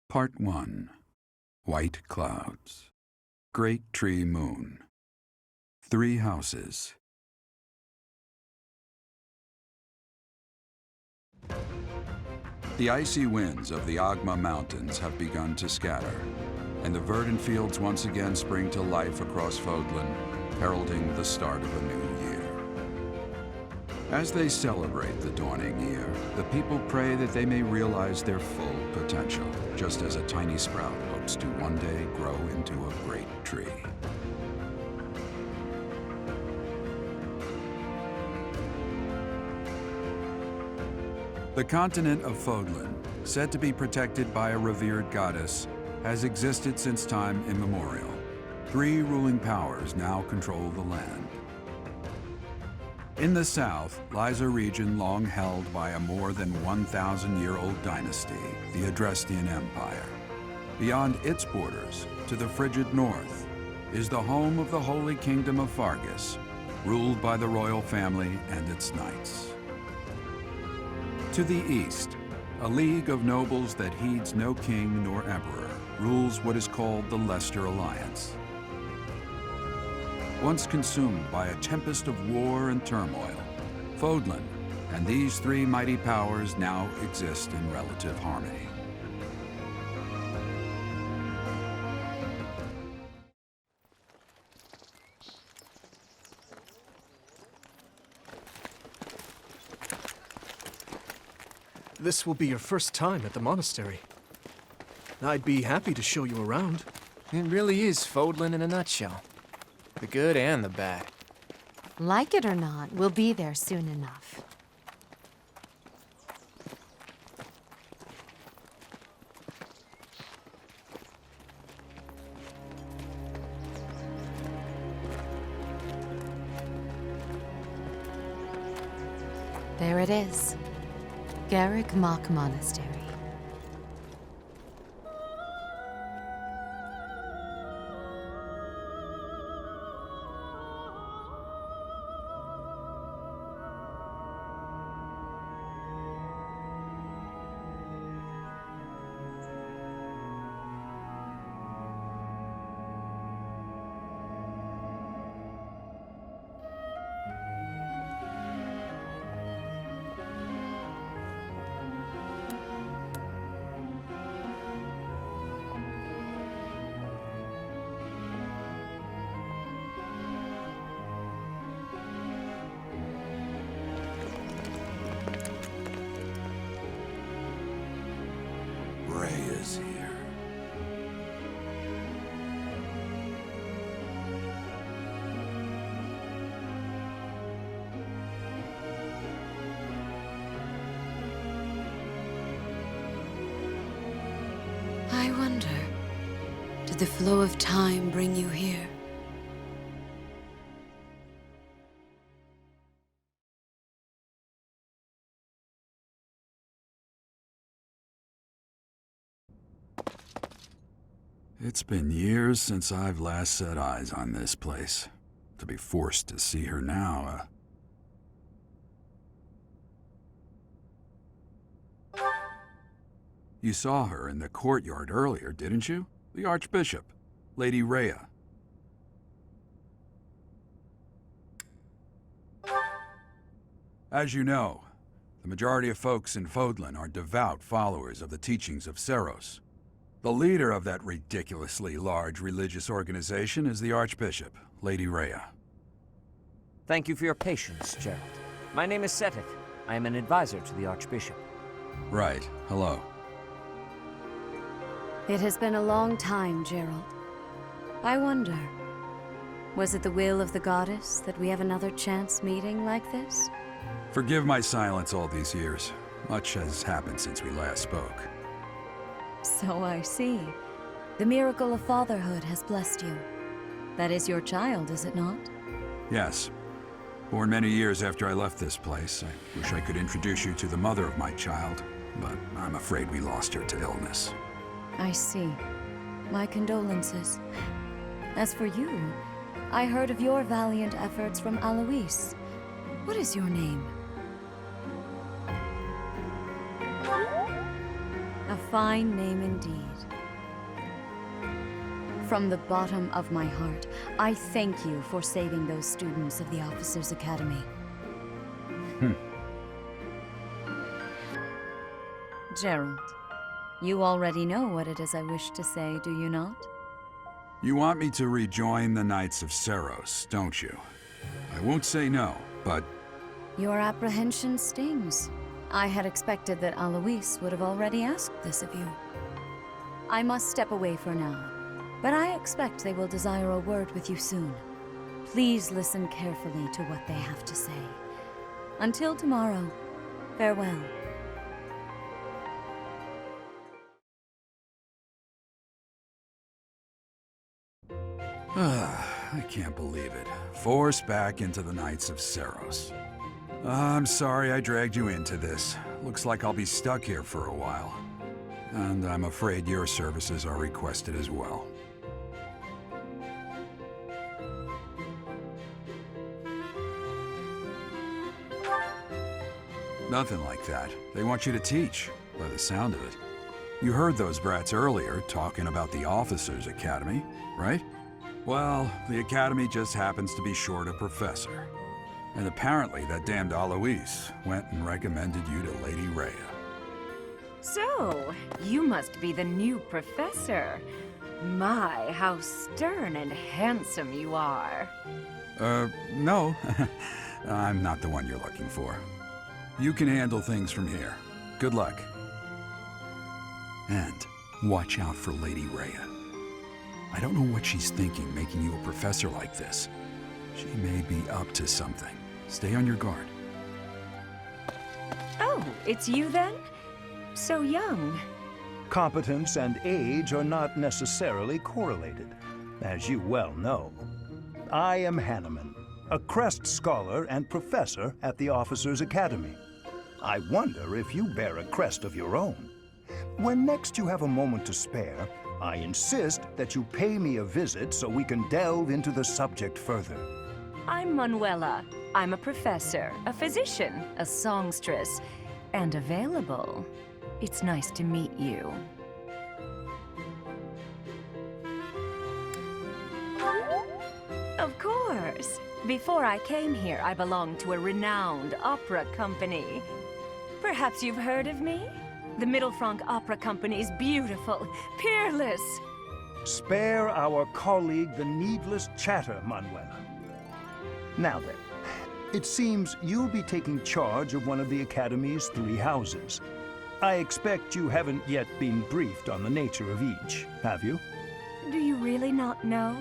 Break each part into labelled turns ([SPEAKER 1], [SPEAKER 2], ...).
[SPEAKER 1] Part 1. White Clouds. Great Tree Moon. 3 houses. The icy winds of the Agma Mountains have begun to scatter, and the verdant fields once again spring to life across Fodlan, heralding the start of a new year. As they celebrate the dawning year, the people pray that they may realize their full potential, just as a tiny sprout hopes to one day grow into a great tree. The continent of Fodlan, said to be protected by a revered goddess, has existed since time immemorial. 3 ruling powers now control the land. In the south lies a region long held by a more than 1,000-year-old dynasty, the Adrestian Empire. Beyond its borders, to the frigid north, is the home of the Holy Kingdom of Fargus, ruled by the royal family and its knights. To the east, a league of nobles that heeds no king nor emperor rules what is called the Leicester Alliance. Once consumed by a tempest of war and turmoil, Fodlan and these 3 mighty powers now exist in relative harmony.
[SPEAKER 2] This will be your first time at the monastery. I'd be happy to show you around.
[SPEAKER 3] It really is Fodlan in a nutshell. The good and the bad.
[SPEAKER 4] Like it or not, we'll be there soon enough. There it is. Garreg Mach Monastery.
[SPEAKER 1] Is here.
[SPEAKER 5] I wonder, did the flow of time bring you here?
[SPEAKER 1] It's been years since I've last set eyes on this place. To be forced to see her now, You saw her in the courtyard earlier, didn't you? The Archbishop, Lady Rhea. As you know, the majority of folks in Fodlan are devout followers of the teachings of Seiros. The leader of that ridiculously large religious organization is the Archbishop, Lady Rhea.
[SPEAKER 6] Thank you for your patience, Gerald. My name is Seteth. I am an advisor to the Archbishop.
[SPEAKER 1] Right. Hello.
[SPEAKER 5] It has been a long time, Gerald. I wonder, was it the will of the goddess that we have another chance meeting like this?
[SPEAKER 1] Forgive my silence all these years. Much has happened since we last spoke.
[SPEAKER 5] So I see. The miracle of fatherhood has blessed you. That is your child, is it not?
[SPEAKER 1] Yes. Born many years after I left this place. I wish I could introduce you to the mother of my child, but I'm afraid we lost her to illness.
[SPEAKER 5] I see. My condolences. As for you, I heard of your valiant efforts from Alois. What is your name? A fine name indeed. From the bottom of my heart, I thank you for saving those students of the Officers' Academy. Gerald, you already know what it is I wish to say, do you not?
[SPEAKER 1] You want me to rejoin the Knights of Seiros, don't you? I won't say no, but
[SPEAKER 5] Your apprehension stings. I had expected that Alois would have already asked this of you. I must step away for now, but I expect they will desire a word with you soon. Please listen carefully to what they have to say. Until tomorrow, farewell.
[SPEAKER 1] I can't believe it. Forced back into the Knights of Seiros. I'm sorry I dragged you into this. Looks like I'll be stuck here for a while. And I'm afraid your services are requested as well. Nothing like that. They want you to teach, by the sound of it. You heard those brats earlier talking about the Officers' Academy, right? Well, the Academy just happens to be short a professor. And apparently that damned Alois went and recommended you to Lady Rhea.
[SPEAKER 7] So, you must be the new professor. My, how stern and handsome you are.
[SPEAKER 1] No. I'm not the one you're looking for. You can handle things from here. Good luck. And watch out for Lady Rhea. I don't know what she's thinking making you a professor like this. She may be up to something. Stay on your guard.
[SPEAKER 7] Oh, it's you then? So young.
[SPEAKER 8] Competence and age are not necessarily correlated, as you well know. I am Hanneman, a Crest Scholar and Professor at the Officers' Academy. I wonder if you bear a crest of your own. When next you have a moment to spare, I insist that you pay me a visit so we can delve into the subject further.
[SPEAKER 7] I'm Manuela. I'm a professor, a physician, a songstress, and available. It's nice to meet you. Of course. Before I came here, I belonged to a renowned opera company. Perhaps you've heard of me? The Middlefranc Opera Company is beautiful, peerless.
[SPEAKER 8] Spare our colleague the needless chatter, Manuela. Now then, it seems you'll be taking charge of one of the Academy's 3 houses. I expect you haven't yet been briefed on the nature of each, have you?
[SPEAKER 7] Do you really not know?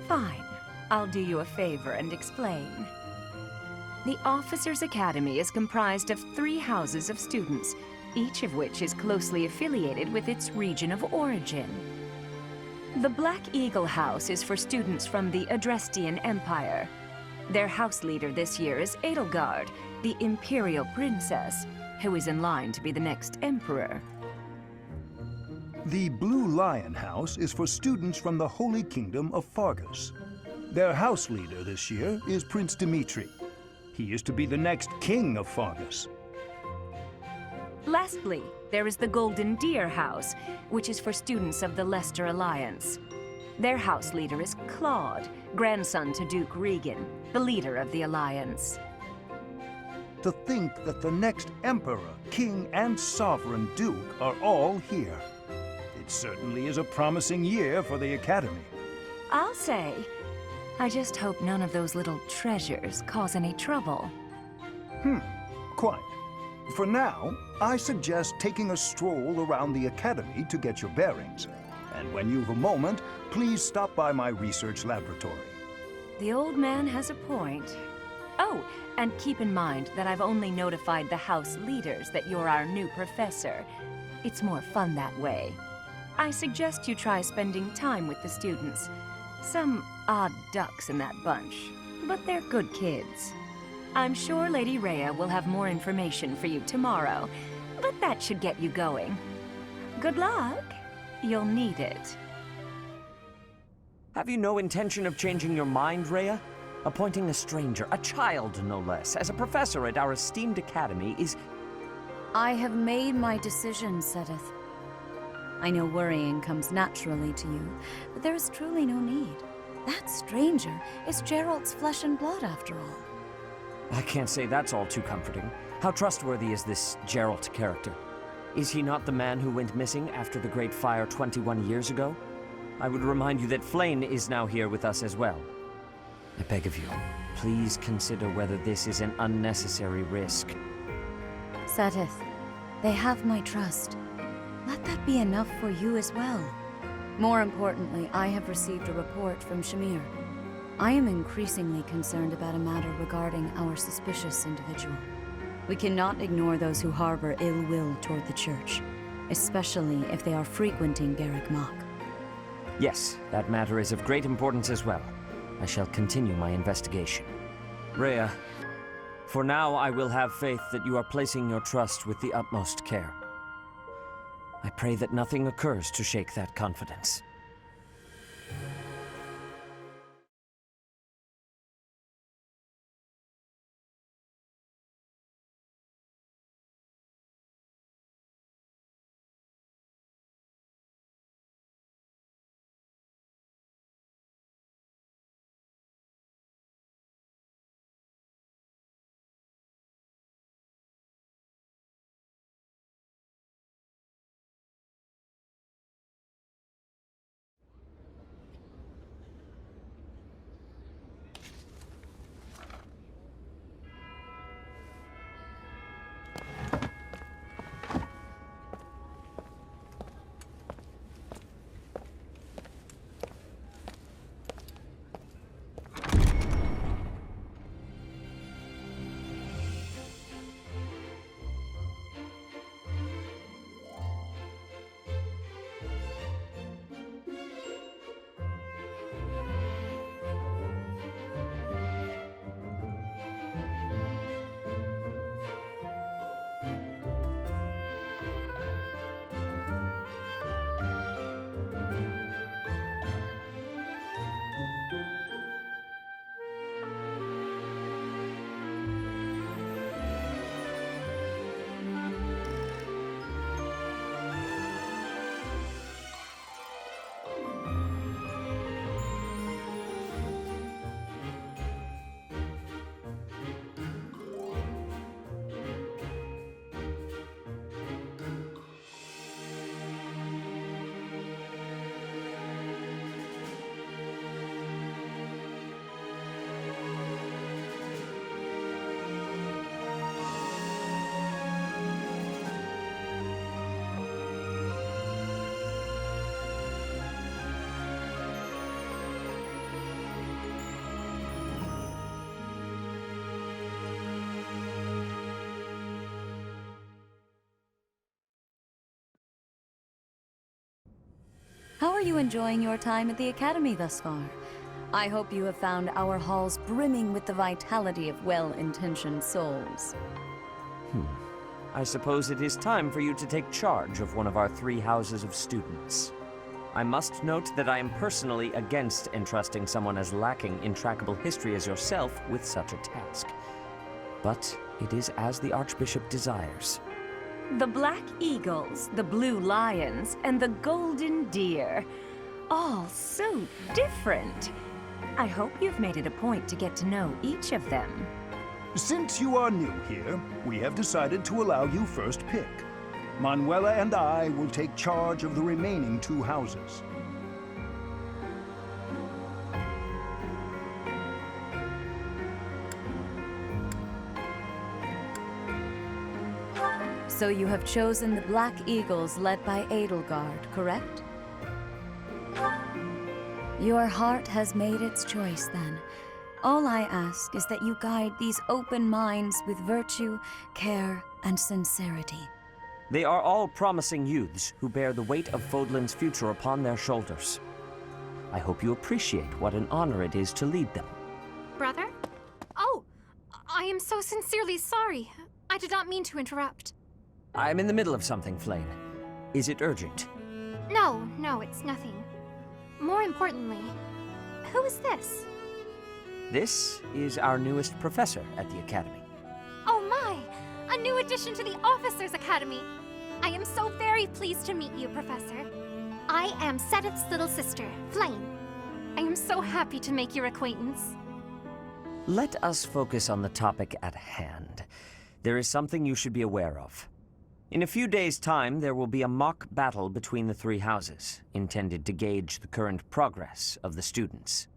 [SPEAKER 7] Fine. I'll do you a favor and explain. The Officers' Academy is comprised of 3 houses of students, each of which is closely affiliated with its region of origin. The Black Eagle House is for students from the Adrestian Empire. Their house leader this year is Edelgard, the Imperial Princess, who is in line to be the next Emperor.
[SPEAKER 8] The Blue Lion House is for students from the Holy Kingdom of Fargus. Their house leader this year is Prince Dimitri. He is to be the next king of Fargus.
[SPEAKER 7] Lastly, there is the Golden Deer House, which is for students of the Leicester Alliance. Their house leader is Claude, grandson to Duke Regan, the leader of the Alliance.
[SPEAKER 8] To think that the next Emperor, King, and Sovereign Duke are all here. It certainly is a promising year for the Academy.
[SPEAKER 7] I'll say. I just hope none of those little treasures cause any trouble.
[SPEAKER 8] Quite. For now, I suggest taking a stroll around the Academy to get your bearings. And when you've a moment, please stop by my research laboratory.
[SPEAKER 7] The old man has a point. Oh, and keep in mind that I've only notified the house leaders that you're our new professor. It's more fun that way. I suggest you try spending time with the students. Some odd ducks in that bunch, but they're good kids. I'm sure Lady Rhea will have more information for you tomorrow, but that should get you going. Good luck. You'll need it.
[SPEAKER 6] Have you no intention of changing your mind, Rhea? Appointing a stranger, a child no less, as a professor at our esteemed academy is...
[SPEAKER 5] I have made my decision, Sedith. I know worrying comes naturally to you, but there is truly no need. That stranger is Geralt's flesh and blood, after all.
[SPEAKER 6] I can't say that's all too comforting. How trustworthy is this Geralt character? Is he not the man who went missing after the Great Fire 21 years ago? I would remind you that Flayn is now here with us as well. I beg of you, please consider whether this is an unnecessary risk.
[SPEAKER 5] Seteth, they have my trust. Let that be enough for you as well. More importantly, I have received a report from Shamir. I am increasingly concerned about a matter regarding our suspicious individual. We cannot ignore those who harbor ill will toward the Church, especially if they are frequenting Garreg Mach.
[SPEAKER 6] Yes, that matter is of great importance as well. I shall continue my investigation. Rhea, for now I will have faith that you are placing your trust with the utmost care. I pray that nothing occurs to shake that confidence.
[SPEAKER 5] How are you enjoying your time at the Academy thus far? I hope you have found our halls brimming with the vitality of well-intentioned souls.
[SPEAKER 6] I suppose it is time for you to take charge of one of our 3 houses of students. I must note that I am personally against entrusting someone as lacking in trackable history as yourself with such a task. But it is as the Archbishop desires.
[SPEAKER 7] The Black Eagles, the Blue Lions, and the Golden Deer. All so different. I hope you've made it a point to get to know each of them.
[SPEAKER 8] Since you are new here, we have decided to allow you first pick. Manuela and I will take charge of the remaining 2 houses.
[SPEAKER 5] So you have chosen the Black Eagles led by Edelgard, correct? Your heart has made its choice then. All I ask is that you guide these open minds with virtue, care, and sincerity.
[SPEAKER 6] They are all promising youths who bear the weight of Fodlan's future upon their shoulders. I hope you appreciate what an honor it is to lead them.
[SPEAKER 9] Brother? Oh, I am so sincerely sorry. I did not mean to interrupt.
[SPEAKER 6] I'm in the middle of something, Flayn. Is it urgent?
[SPEAKER 9] No, it's nothing. More importantly, who is this?
[SPEAKER 6] This is our newest professor at the Academy.
[SPEAKER 9] Oh my! A new addition to the Officers' Academy! I am so very pleased to meet you, Professor. I am Sedith's little sister, Flame. I am so happy to make your acquaintance.
[SPEAKER 6] Let us focus on the topic at hand. There is something you should be aware of. In a few days' time, there will be a mock battle between the three houses, intended to gauge the current progress of the students.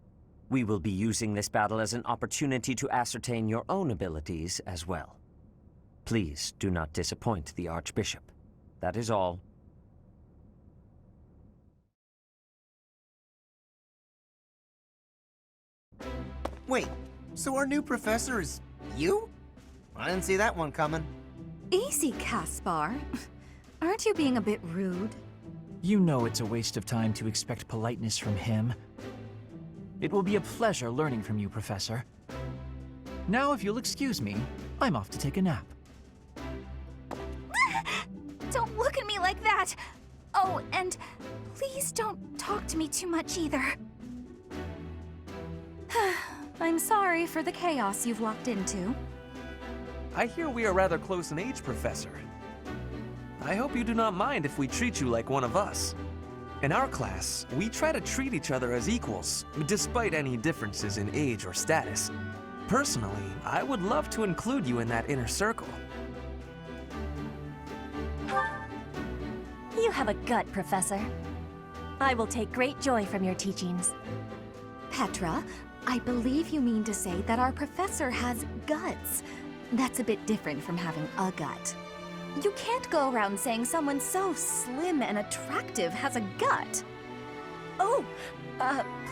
[SPEAKER 6] We will be using this battle as an opportunity to ascertain your own abilities as well. Please do not disappoint the Archbishop. That is all.
[SPEAKER 10] Wait, so our new professor is you? I didn't see that one coming.
[SPEAKER 5] Easy, Caspar. Aren't you being a bit rude?
[SPEAKER 11] You know it's a waste of time to expect politeness from him. It will be a pleasure learning from you, Professor. Now, if you'll excuse me, I'm off to take a nap.
[SPEAKER 7] Don't look at me like that! Oh, and please don't talk to me too much either.
[SPEAKER 5] I'm sorry for the chaos you've walked into.
[SPEAKER 3] I hear we are rather close in age, Professor. I hope you do not mind if we treat you like one of us. In our class, we try to treat each other as equals, despite any differences in age or status. Personally, I would love to include you in that inner circle.
[SPEAKER 12] You have a gut, Professor. I will take great joy from your teachings.
[SPEAKER 5] Petra, I believe you mean to say that our professor has guts. That's a bit different from having a gut. You can't go around saying someone so slim and attractive has a gut.
[SPEAKER 12] Oh,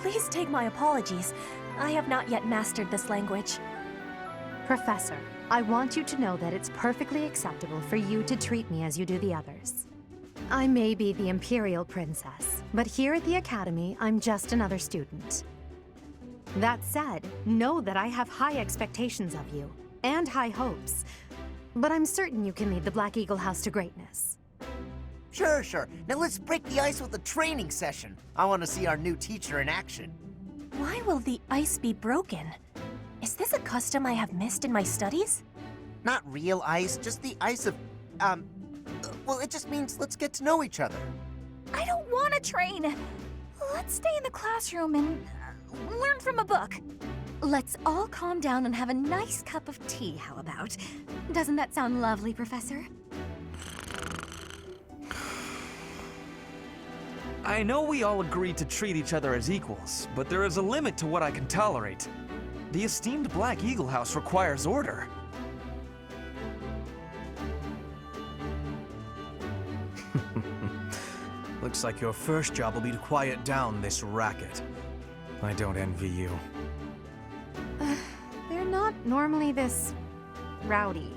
[SPEAKER 12] please take my apologies. I have not yet mastered this language.
[SPEAKER 4] Professor, I want you to know that it's perfectly acceptable for you to treat me as you do the others. I may be the Imperial Princess, but here at the Academy, I'm just another student. That said, know that I have high expectations of you, and high hopes. But I'm certain you can lead the Black Eagle House to greatness.
[SPEAKER 10] Sure. Now let's break the ice with a training session. I want to see our new teacher in action.
[SPEAKER 12] Why will the ice be broken? Is this a custom I have missed in my studies?
[SPEAKER 10] Not real ice, just the ice of, well, it just means let's get to know each other.
[SPEAKER 7] I don't want to train! Let's stay in the classroom and learn from a book.
[SPEAKER 5] Let's all calm down and have a nice cup of tea, how about? Doesn't that sound lovely, Professor?
[SPEAKER 3] I know we all agree to treat each other as equals, but there is a limit to what I can tolerate. The esteemed Black Eagle House requires order.
[SPEAKER 2] Looks like your first job will be to quiet down this racket. I don't envy you.
[SPEAKER 4] They're not normally this rowdy.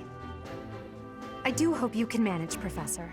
[SPEAKER 4] I do hope you can manage, Professor.